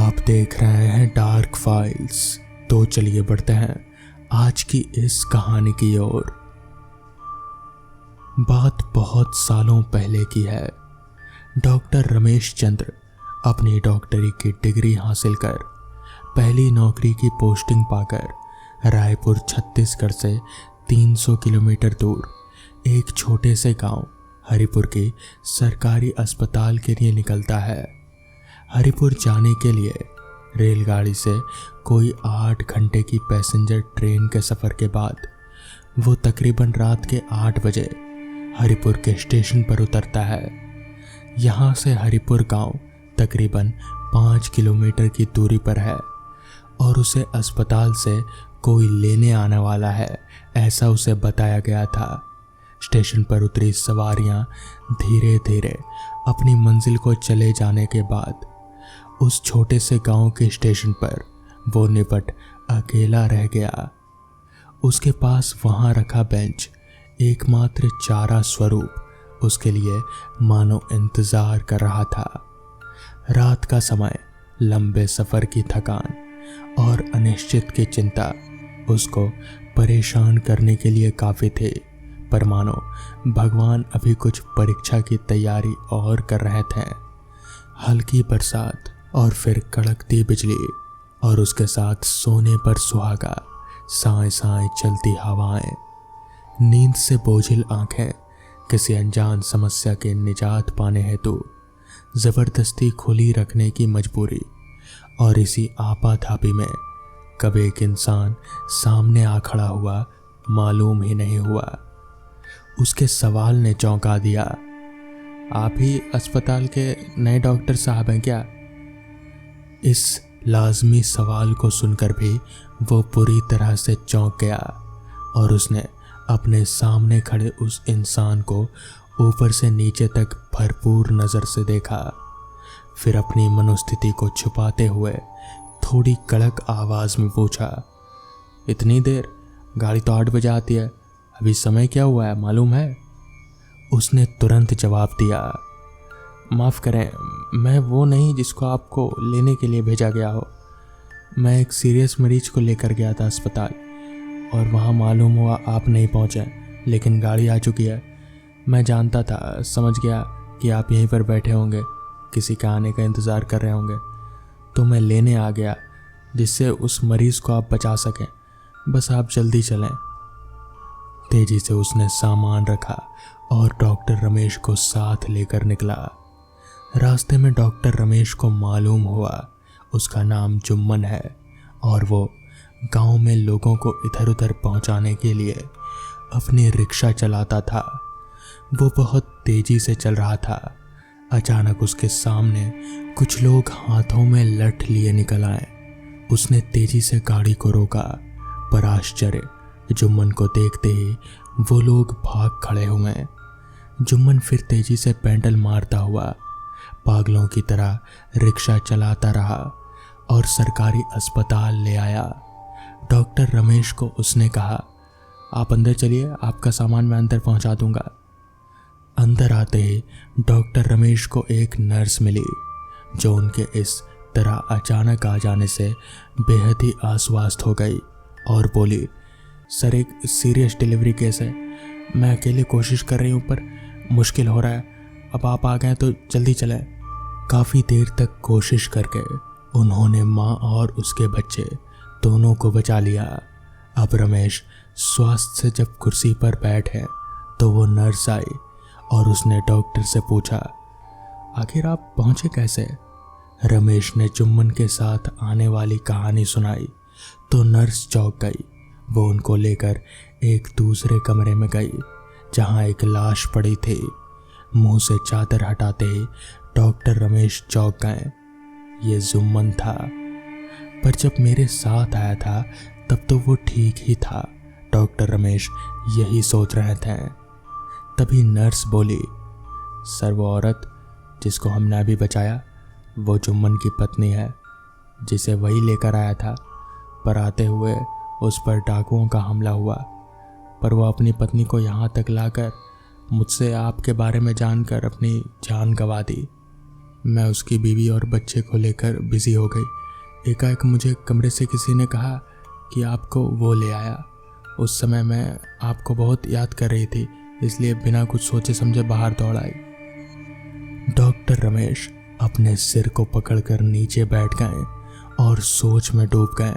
आप देख रहे हैं डार्क फाइल्स। तो चलिए बढ़ते हैं आज की इस कहानी की ओर। बात बहुत सालों पहले की है। डॉक्टर रमेश चंद्र अपनी डॉक्टरी की डिग्री हासिल कर पहली नौकरी की पोस्टिंग पाकर रायपुर छत्तीसगढ़ से 300 किलोमीटर दूर एक छोटे से गांव हरिपुर के सरकारी अस्पताल के लिए निकलता है। हरिपुर जाने के लिए रेलगाड़ी से कोई 8 घंटे की पैसेंजर ट्रेन के सफ़र के बाद वो तकरीबन रात के 8 बजे हरिपुर के स्टेशन पर उतरता है। यहाँ से हरिपुर गांव तकरीबन 5 किलोमीटर की दूरी पर है और उसे अस्पताल से कोई लेने आने वाला है, ऐसा उसे बताया गया था। स्टेशन पर उतरी सवारियां धीरे धीरे अपनी मंजिल को चले जाने के बाद उस छोटे से गांव के स्टेशन पर वो निपट अकेला रह गया। उसके पास वहां रखा बेंच एकमात्र चारा स्वरूप उसके लिए मानो इंतजार कर रहा था। रात का समय, लंबे सफर की थकान और अनिश्चित की चिंता उसको परेशान करने के लिए काफी थे, पर मानो भगवान अभी कुछ परीक्षा की तैयारी और कर रहे थे। हल्की बरसात और फिर कड़कती बिजली और उसके साथ सोने पर सुहागा, साए साए चलती हवाएं, नींद से बोझिल आंखें किसी अनजान समस्या के निजात पाने हेतु जबरदस्ती खुली रखने की मजबूरी, और इसी आपाधापी में कब एक इंसान सामने आ खड़ा हुआ मालूम ही नहीं हुआ। उसके सवाल ने चौंका दिया। आप ही अस्पताल के नए डॉक्टर साहब हैं क्या? इस लाजमी सवाल को सुनकर भी वो पूरी तरह से चौंक गया और उसने अपने सामने खड़े उस इंसान को ऊपर से नीचे तक भरपूर नज़र से देखा। फिर अपनी मनोस्थिति को छुपाते हुए थोड़ी कड़क आवाज़ में पूछा, इतनी देर? गाड़ी तो 8 बजे आती है, अभी समय क्या हुआ है मालूम है? उसने तुरंत जवाब दिया, माफ़ करें, मैं वो नहीं जिसको आपको लेने के लिए भेजा गया हो। मैं एक सीरियस मरीज को लेकर गया था अस्पताल और वहाँ मालूम हुआ आप नहीं पहुँचे, लेकिन गाड़ी आ चुकी है। मैं जानता था, समझ गया कि आप यहीं पर बैठे होंगे, किसी के आने का इंतज़ार कर रहे होंगे, तो मैं लेने आ गया जिससे उस मरीज़ को आप बचा सकें। बस आप जल्दी चलें। तेजी से उसने सामान रखा और डॉक्टर रमेश को साथ लेकर निकला। रास्ते में डॉक्टर रमेश को मालूम हुआ उसका नाम जुम्मन है और वो गांव में लोगों को इधर उधर पहुंचाने के लिए अपनी रिक्शा चलाता था। वो बहुत तेजी से चल रहा था। अचानक उसके सामने कुछ लोग हाथों में लठ लिए निकल आए। उसने तेजी से गाड़ी को रोका, पर आश्चर्य, जुम्मन को देखते ही वो लोग भाग खड़े हुए। जुम्मन फिर तेजी से पेडल मारता हुआ पागलों की तरह रिक्शा चलाता रहा और सरकारी अस्पताल ले आया। डॉक्टर रमेश को उसने कहा, आप अंदर चलिए, आपका सामान मैं अंदर पहुंचा दूंगा। अंदर आते ही डॉक्टर रमेश को एक नर्स मिली जो उनके इस तरह अचानक आ जाने से बेहद ही आश्वस्त हो गई और बोली, सर एक सीरियस डिलीवरी केस है, मैं अकेले कोशिश कर रही हूँ पर मुश्किल हो रहा है, अब आप आ गए तो जल्दी चलें। काफ़ी देर तक कोशिश करके उन्होंने माँ और उसके बच्चे दोनों को बचा लिया। अब रमेश स्वास्थ्य से जब कुर्सी पर बैठे तो वो नर्स आई और उसने डॉक्टर से पूछा, आखिर आप पहुँचे कैसे? रमेश ने जुम्मन के साथ आने वाली कहानी सुनाई तो नर्स चौंक गई। वो उनको लेकर एक दूसरे कमरे में गई जहाँ एक लाश पड़ी थी। मुंह से चादर हटाते ही डॉक्टर रमेश चौंक गए। ये जुम्मन था, पर जब मेरे साथ आया था तब तो वो ठीक ही था। डॉक्टर रमेश यही सोच रहे थे। तभी नर्स बोली, सर वो औरत जिसको हमने अभी बचाया वो जुम्मन की पत्नी है, जिसे वही लेकर आया था, पर आते हुए उस पर डाकुओं का हमला हुआ, पर वो अपनी पत्नी को यहाँ तक लाकर मुझसे आपके बारे में जानकर अपनी जान गंवा दी। मैं उसकी बीवी और बच्चे को लेकर बिजी हो गई। एकाएक मुझे कमरे से किसी ने कहा कि आपको वो ले आया। उस समय मैं आपको बहुत याद कर रही थी, इसलिए बिना कुछ सोचे समझे बाहर दौड़ आई। डॉक्टर रमेश अपने सिर को पकड़कर नीचे बैठ गए और सोच में डूब गए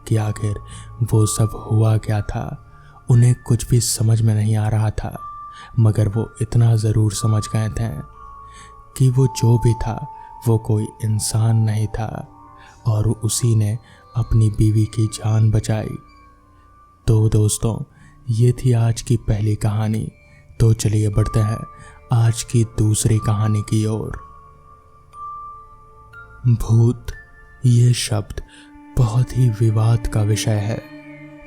कि आखिर वो सब हुआ क्या था। उन्हें कुछ भी समझ में नहीं आ रहा था, मगर वो इतना ज़रूर समझ गए थे कि वो जो भी था वो कोई इंसान नहीं था और उसी ने अपनी बीवी की जान बचाई। तो दोस्तों, ये थी आज की पहली कहानी। तो चलिए बढ़ते हैं आज की दूसरी कहानी की ओर। भूत, ये शब्द बहुत ही विवाद का विषय है।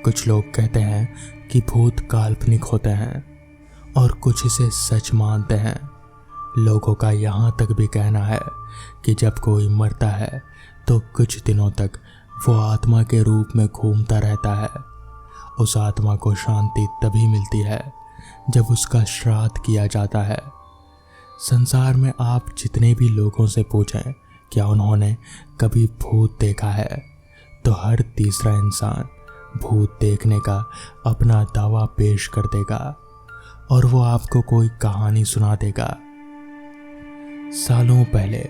कुछ लोग कहते हैं कि भूत काल्पनिक होते हैं और कुछ इसे सच मानते हैं। लोगों का यहाँ तक भी कहना है कि जब कोई मरता है तो कुछ दिनों तक वो आत्मा के रूप में घूमता रहता है। उस आत्मा को शांति तभी मिलती है जब उसका श्राद्ध किया जाता है। संसार में आप जितने भी लोगों से पूछें क्या उन्होंने कभी भूत देखा है, तो हर तीसरा इंसान भूत देखने का अपना दावा पेश कर देगा और वो आपको कोई कहानी सुना देगा। सालों पहले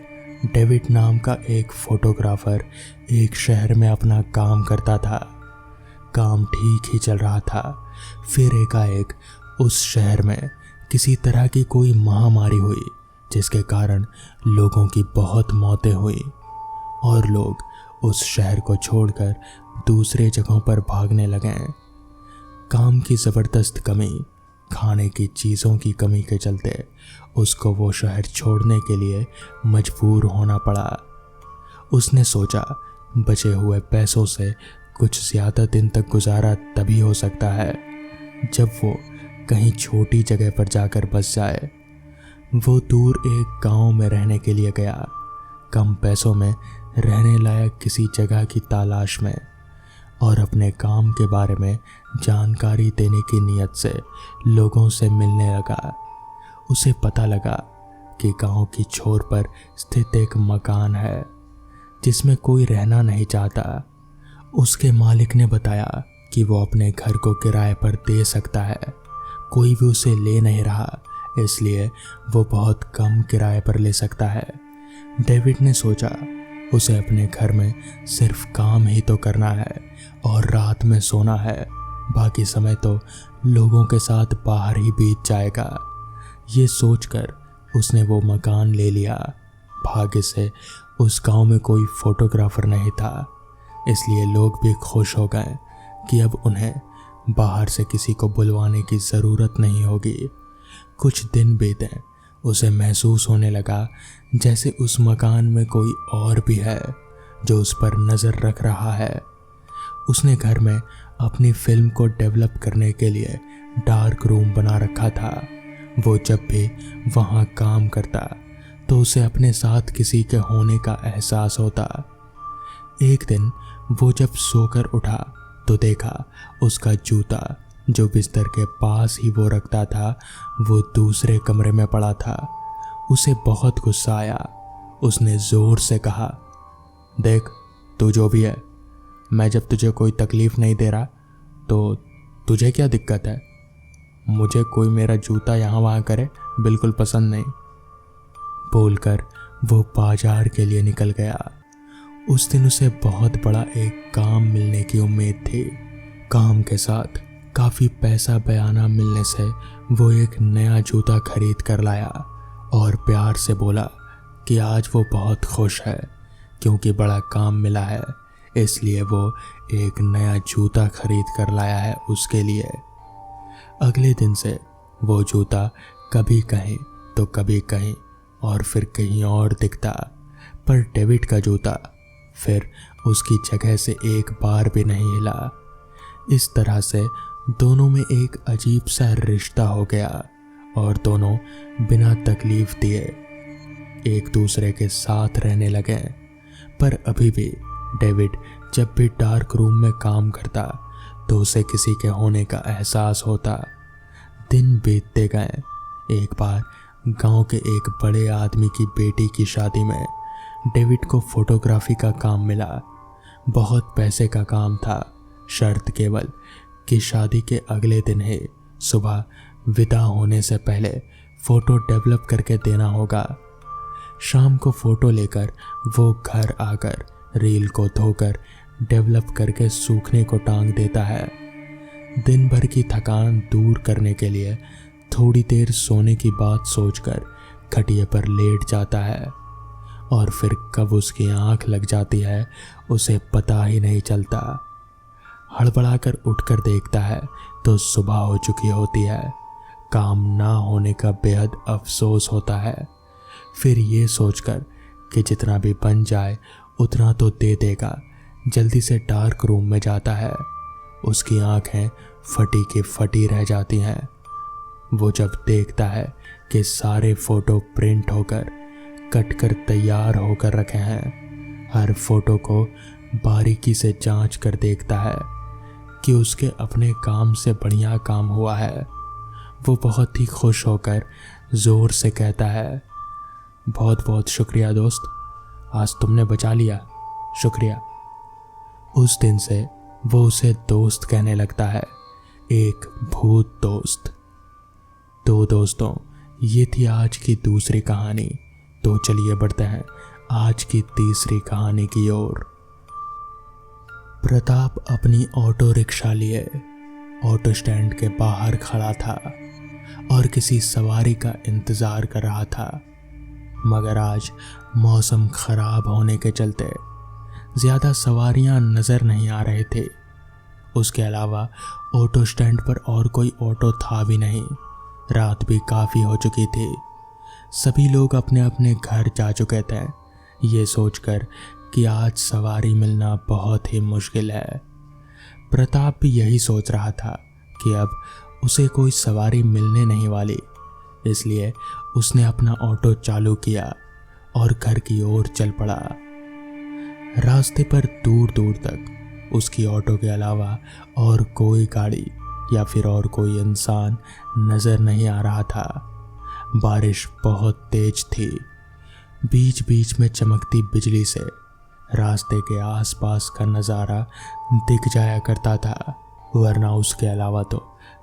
डेविड नाम का एक फोटोग्राफर एक शहर में अपना काम करता था। काम ठीक ही चल रहा था, फिर एकाएक उस शहर में किसी तरह की कोई महामारी हुई जिसके कारण लोगों की बहुत मौतें हुई और लोग उस शहर को छोड़कर दूसरे जगहों पर भागने लगे। काम की ज़बरदस्त कमी, खाने की चीज़ों की कमी के चलते उसको वो शहर छोड़ने के लिए मजबूर होना पड़ा। उसने सोचा बचे हुए पैसों से कुछ ज़्यादा दिन तक गुजारा तभी हो सकता है जब वो कहीं छोटी जगह पर जाकर बस जाए। वो दूर एक गांव में रहने के लिए गया, कम पैसों में रहने लायक किसी जगह की तलाश में, और अपने काम के बारे में जानकारी देने की नीयत से लोगों से मिलने लगा। उसे पता लगा कि गांव की छोर पर स्थित एक मकान है जिसमें कोई रहना नहीं चाहता। उसके मालिक ने बताया कि वो अपने घर को किराए पर दे सकता है, कोई भी उसे ले नहीं रहा, इसलिए वो बहुत कम किराए पर ले सकता है। डेविड ने सोचा उसे अपने घर में सिर्फ काम ही तो करना है और रात में सोना है, बाकी समय तो लोगों के साथ बाहर ही बीत जाएगा। ये सोचकर उसने वो मकान ले लिया। भाग्य से उस गांव में कोई फोटोग्राफर नहीं था, इसलिए लोग भी खुश हो गए कि अब उन्हें बाहर से किसी को बुलवाने की ज़रूरत नहीं होगी। कुछ दिन बीते, उसे महसूस होने लगा जैसे उस मकान में कोई और भी है जो उस पर नज़र रख रहा है। उसने घर में अपनी फिल्म को डेवलप करने के लिए डार्क रूम बना रखा था। वो जब भी वहाँ काम करता तो उसे अपने साथ किसी के होने का एहसास होता। एक दिन वो जब सोकर उठा तो देखा उसका जूता जो बिस्तर के पास ही वो रखता था वो दूसरे कमरे में पड़ा था। उसे बहुत गुस्सा आया। उसने ज़ोर से कहा, देख तू जो भी है, मैं जब तुझे कोई तकलीफ़ नहीं दे रहा तो तुझे क्या दिक्कत है? मुझे कोई मेरा जूता यहाँ वहाँ करे बिल्कुल पसंद नहीं। बोलकर वो बाजार के लिए निकल गया। उस दिन उसे बहुत बड़ा एक काम मिलने की उम्मीद थी। काम के साथ काफ़ी पैसा बयाना मिलने से वो एक नया जूता खरीद कर लाया और प्यार से बोला कि आज वो बहुत खुश है क्योंकि बड़ा काम मिला है, इसलिए वो एक नया जूता खरीद कर लाया है उसके लिए। अगले दिन से वो जूता कभी कहीं तो कभी कहीं और फिर कहीं और दिखता, पर डेविड का जूता फिर उसकी जगह से एक बार भी नहीं हिला। इस तरह से दोनों में एक अजीब सा रिश्ता हो गया और दोनों बिना तकलीफ दिए एक दूसरे के साथ रहने लगे। पर अभी भी डेविड जब भी डार्क रूम में काम करता तो उसे किसी के होने का एहसास होता। दिन बीतते गए। एक बार गांव के एक बड़े आदमी की बेटी की शादी में डेविड को फोटोग्राफी का काम मिला। बहुत पैसे का काम था। शर्त केवल कि शादी के अगले दिन ही सुबह विदा होने से पहले फोटो डेवलप करके देना होगा। शाम को फोटो लेकर वो घर आकर रील को धोकर डेवलप करके सूखने को टांग देता है। दिन भर की थकान दूर करने के लिए थोड़ी देर सोने की बात सोचकर खटिया पर लेट जाता है और फिर कब उसकी आंख लग जाती है उसे पता ही नहीं चलता। हड़बड़ाकर उठकर देखता है तो सुबह हो चुकी होती है। काम ना होने का बेहद अफसोस होता है। फिर ये सोचकर कि जितना भी बन जाए उतना तो दे देगा, जल्दी से डार्क रूम में जाता है। उसकी आंखें फटी की फटी रह जाती हैं। वो जब देखता है कि सारे फोटो प्रिंट होकर कट कर तैयार होकर रखे हैं, हर फोटो को बारीकी से जांच कर देखता है कि उसके अपने काम से बढ़िया काम हुआ है। वो बहुत ही खुश होकर जोर से कहता है, बहुत बहुत शुक्रिया दोस्त, आज तुमने बचा लिया, शुक्रिया। उस दिन से वो उसे दोस्त कहने लगता है, एक भूत दोस्त। तो दोस्तों, ये थी आज की दूसरी कहानी। तो चलिए बढ़ते हैं आज की तीसरी कहानी की ओर। प्रताप अपनी ऑटो रिक्शा लिए ऑटो स्टैंड के बाहर खड़ा था और किसी सवारी का इंतजार कर रहा था। मगर आज मौसम खराब होने के चलते ज्यादा सवारियां नजर नहीं आ रहे थे। उसके अलावा ऑटो स्टैंड पर और कोई ऑटो था भी नहीं। रात भी काफी हो चुकी थी। सभी लोग अपने अपने घर जा चुके थे, ये सोचकर कि आज सवारी मिलना बहुत ही मुश्किल है। प्रताप भी यही सोच रहा था कि अब उसे कोई सवारी मिलने नहीं वाली, इसलिए उसने अपना ऑटो चालू किया और घर की ओर चल पड़ा। रास्ते पर दूर दूर तक उसकी ऑटो के अलावा और कोई गाड़ी या फिर और कोई इंसान नजर नहीं आ रहा था। बारिश बहुत तेज थी। बीच बीच में चमकती बिजली से रास्ते के आसपास का नज़ारा दिख जाया करता था, वरना उसके अलावा तो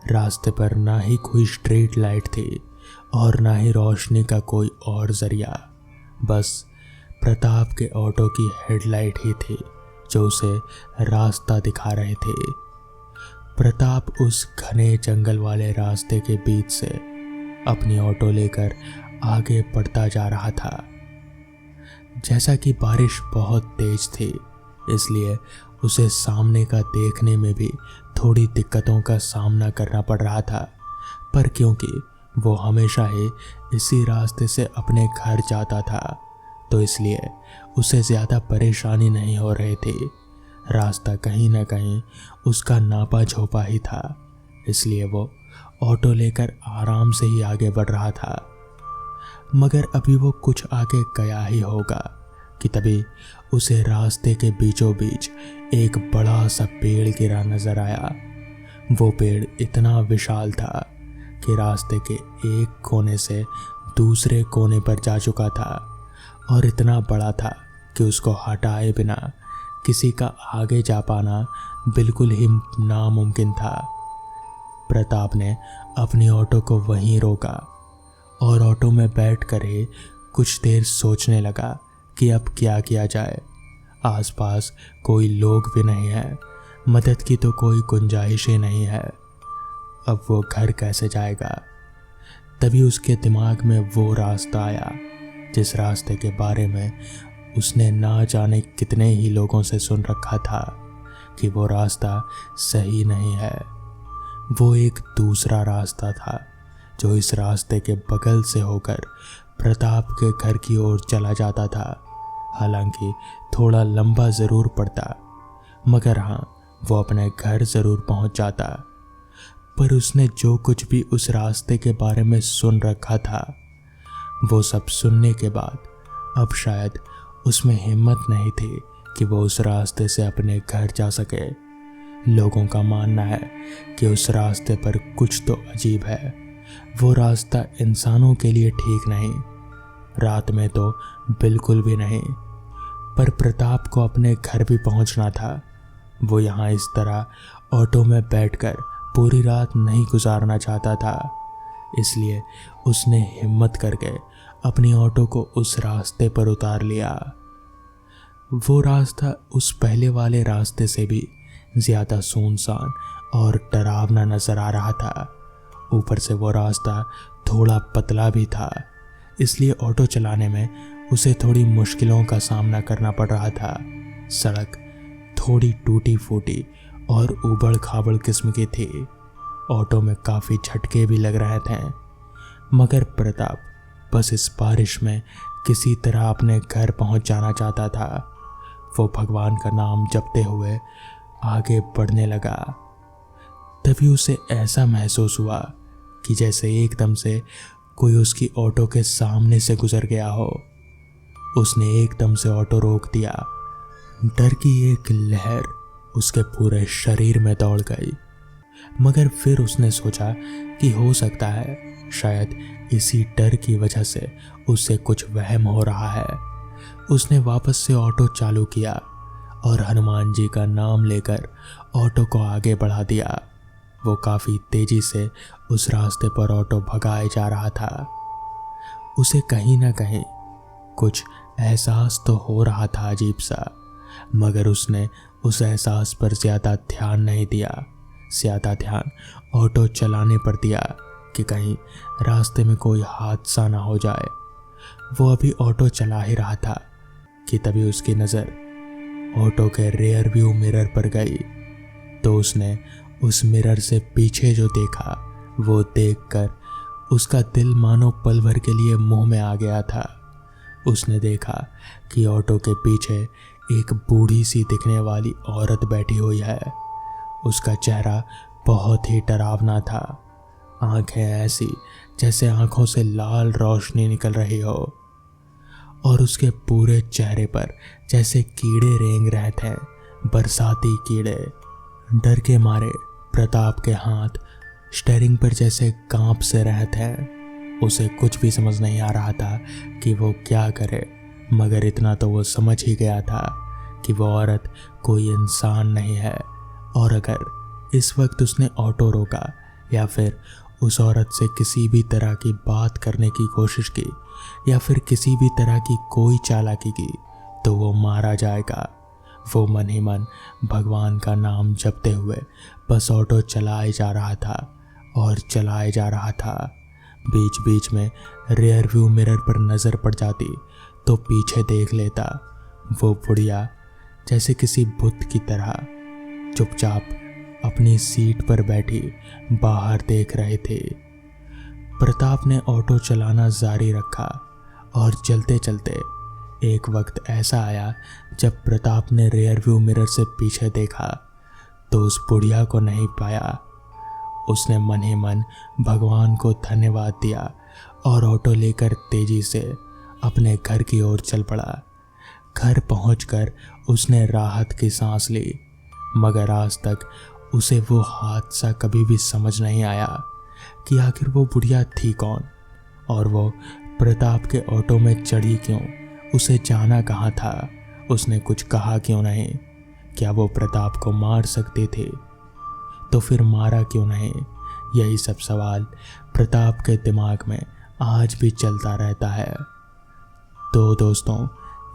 रास्ते पर ना ही कोई स्ट्रीट लाइट थी और ना ही रोशनी का कोई और जरिया। बस प्रताप के ऑटो की हेडलाइट ही थी जो उसे रास्ता दिखा रहे थे। प्रताप उस घने जंगल वाले रास्ते के बीच से अपनी ऑटो लेकर आगे बढ़ता जा रहा था। जैसा कि बारिश बहुत तेज थी, इसलिए उसे सामने का देखने में भी थोड़ी दिक्कतों का सामना करना पड़ रहा था। पर क्योंकि वो हमेशा ही इसी रास्ते से अपने घर जाता था, तो इसलिए उसे ज़्यादा परेशानी नहीं हो रही थी। रास्ता कहीं ना कहीं उसका नापा झोपा ही था, इसलिए वो ऑटो लेकर आराम से ही आगे बढ़ रहा था। मगर अभी वो कुछ आगे गया ही होगा कि तभी उसे रास्ते के बीचों बीच एक बड़ा सा पेड़ गिरा नजर आया। वो पेड़ इतना विशाल था कि रास्ते के एक कोने से दूसरे कोने पर जा चुका था और इतना बड़ा था कि उसको हटाए बिना किसी का आगे जा पाना बिल्कुल ही नामुमकिन था। प्रताप ने अपनी ऑटो को वहीं रोका और ऑटो में बैठकर ही कुछ देर सोचने लगा कि अब क्या किया जाए। आसपास कोई लोग भी नहीं है, मदद की तो कोई गुंजाइश ही नहीं है। अब वो घर कैसे जाएगा? तभी उसके दिमाग में वो रास्ता आया जिस रास्ते के बारे में उसने ना जाने कितने ही लोगों से सुन रखा था कि वो रास्ता सही नहीं है। वो एक दूसरा रास्ता था जो इस रास्ते के बगल से होकर प्रताप के घर की ओर चला जाता था। हालांकि थोड़ा लंबा ज़रूर पड़ता, मगर हाँ, वो अपने घर ज़रूर पहुंच जाता। पर उसने जो कुछ भी उस रास्ते के बारे में सुन रखा था, वो सब सुनने के बाद अब शायद उसमें हिम्मत नहीं थी कि वो उस रास्ते से अपने घर जा सके। लोगों का मानना है कि उस रास्ते पर कुछ तो अजीब है वो रास्ता इंसानों के लिए ठीक नहीं, रात में तो बिल्कुल भी नहीं। पर प्रताप को अपने घर भी पहुंचना था। वो यहाँ इस तरह ऑटो में बैठकर पूरी रात नहीं गुजारना चाहता था, इसलिए उसने हिम्मत करके अपनी ऑटो को उस रास्ते पर उतार लिया। वो रास्ता उस पहले वाले रास्ते से भी ज़्यादा सुनसान और डरावना नजर आ रहा था। ऊपर से वो रास्ता थोड़ा पतला भी था, इसलिए ऑटो चलाने में उसे थोड़ी मुश्किलों का सामना करना पड़ रहा था। सड़क थोड़ी टूटी फूटी और ऊबड़ खाबड़ किस्म की थी। ऑटो में काफ़ी झटके भी लग रहे थे, मगर प्रताप बस इस बारिश में किसी तरह अपने घर पहुंच जाना चाहता था। वो भगवान का नाम जपते हुए आगे बढ़ने लगा। तभी उसे ऐसा महसूस हुआ कि जैसे एकदम से कोई उसकी ऑटो के सामने से गुजर गया हो। उसने एकदम से ऑटो रोक दिया। डर की एक लहर उसके पूरे शरीर में दौड़ गई, मगर फिर उसने सोचा कि हो सकता है शायद इसी डर की वजह से उससे कुछ वहम हो रहा है। उसने वापस से ऑटो चालू किया और हनुमान जी का नाम लेकर ऑटो को आगे बढ़ा दिया। वो काफ़ी तेजी से उस रास्ते पर ऑटो भगाए जा रहा था। उसे कहीं ना कहीं कुछ एहसास तो हो रहा था अजीब सा, मगर उसने उस एहसास पर ज़्यादा ध्यान नहीं दिया। ज़्यादा ध्यान ऑटो चलाने पर दिया कि कहीं रास्ते में कोई हादसा ना हो जाए। वो अभी ऑटो चला ही रहा था कि तभी उसकी नज़र ऑटो के रियर व्यू मिरर पर गई। तो उसने उस मिरर से पीछे जो देखा, वो देखकर उसका दिल मानो पल भर के लिए मुंह में आ गया था। उसने देखा कि ऑटो के पीछे एक बूढ़ी सी दिखने वाली औरत बैठी हुई है। उसका चेहरा बहुत ही डरावना था। आंखें ऐसी जैसे आंखों से लाल रोशनी निकल रही हो, और उसके पूरे चेहरे पर जैसे कीड़े रेंग रहे थे, बरसाती कीड़े। डर के मारे प्रताप के हाथ स्टीयरिंग पर जैसे कांप से रहे थे। उसे कुछ भी समझ नहीं आ रहा था कि वो क्या करे, मगर इतना तो वो समझ ही गया था कि वो औरत कोई इंसान नहीं है। और अगर इस वक्त उसने ऑटो रोका या फिर उस औरत से किसी भी तरह की बात करने की कोशिश की या फिर किसी भी तरह की कोई चालाकी की, तो वो मारा जाएगा। वो मन ही मन भगवान का नाम जपते हुए बस ऑटो चलाए जा रहा था और चलाए जा रहा था। बीच बीच में रियर व्यू मिरर पर नज़र पड़ जाती तो पीछे देख लेता। वो बुढ़िया जैसे किसी बुत की तरह चुपचाप अपनी सीट पर बैठी बाहर देख रहे थे। प्रताप ने ऑटो चलाना जारी रखा और चलते चलते एक वक्त ऐसा आया जब प्रताप ने रियर व्यू मिरर से पीछे देखा तो उस बुढ़िया को नहीं पाया। उसने मन ही मन भगवान को धन्यवाद दिया और ऑटो लेकर तेजी से अपने घर की ओर चल पड़ा। घर पहुंचकर उसने राहत की सांस ली, मगर आज तक उसे वो हादसा कभी भी समझ नहीं आया कि आखिर वो बुढ़िया थी कौन और वो प्रताप के ऑटो में चढ़ी क्यों। उसे जाना कहाँ था, उसने कुछ कहा क्यों नहीं। क्या वो प्रताप को मार सकती थी, तो फिर मारा क्यों नहीं। यही सब सवाल प्रताप के दिमाग में आज भी चलता रहता है। तो दोस्तों,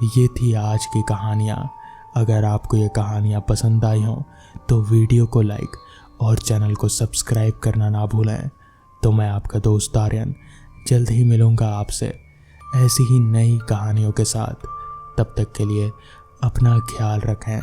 ये थी आज की कहानियाँ। अगर आपको ये कहानियाँ पसंद आई हों तो वीडियो को लाइक और चैनल को सब्सक्राइब करना ना भूलें। तो मैं आपका दोस्त आर्यन जल्द ही मिलूँगा आपसे ऐसी ही नई कहानियों के साथ। तब तक के लिए अपना ख्याल रखें।